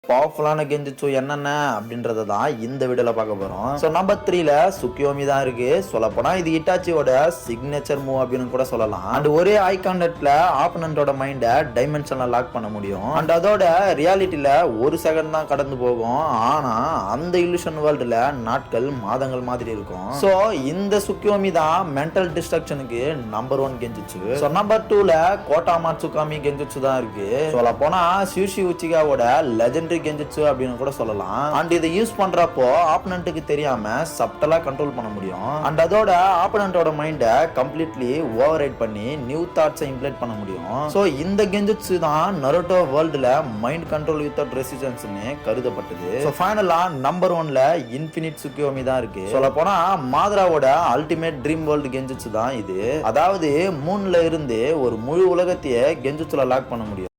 பவர்ஃபுல்லான கெஞ்சிச்சு என்னென்ன அப்படின்றத தான் இந்த வீடியோல பார்க்க போறோம். ஸோ நம்பர் 3ல சுக்கியோமி தான் இருக்கு. சொல்லப்போனா இது இட்டாச்சியோட சிக்னேச்சர் மூவ் அப்படின்னு கூட சொல்லலாம். அண்ட் ஒரே ஐ கான்டாக்ட்ல ஆப்பனண்டோட மைண்டை டைமென்ஷன்ல லாக் பண்ண முடியும். அண்ட் அதோட ரியாலிட்டியில ஒரு செகண்ட் தான் கடந்து போகும். ஆனா அந்த இல்லூஷன் வேர்ல்டுல நாட்கள் மாதங்கள் மாதிரி இருக்கும். ஸோ இந்த சுக்கியோமி தான் மென்டல் டிஸ்ட்ரக்ஷனுக்கு நம்பர் 1 கெஞ்சிச்சு. ஸோ நம்பர் 2ல கோட்டாமாட்சுகாமி கெஞ்சிச்சு தான் இருக்கு. சொல்ல போனா சியூஷி உச்சிகாவோட லெஜெண்ட் கெஞ்சிச்சு அப்படின்னு கூட சொல்லலாம். அண்ட் இதை யூஸ் பண்றப்போ ஆப்பனண்ட்டுக்கு தெரியாம சப்டலா கண்ட்ரோல் பண்ண முடியும். அண்ட் அதோட ஆப்பனண்டோட மைண்டை கம்ப்ளீட்லி ஓவர் ரைட் பண்ணி நியூ தாட்ஸை இம்ப்ளேட் பண்ண முடியும். ஸோ இந்த கெஞ்சிச்சு தான் நருட்டோ வேர்ல்டுல மைண்ட் கண்ட்ரோல் வித்தவுட் ரெசிஸ்டன்ஸ்னு கருதப்பட்டது. ஸோ ஃபைனலா நம்பர் 1ல இன்ஃபினிட் சுக்கியோமி தான் இருக்கு. சொல்ல போனா மாத்ராவோட அல்டிமேட் ட்ரீம் வேர்ல்டு கெஞ்சிச்சு தான் இது. அதாவது மூன்ல இருந்து ஒரு முழு உலகத்தையே கெஞ்சிச்சுல லாக் பண்ண முடியும்.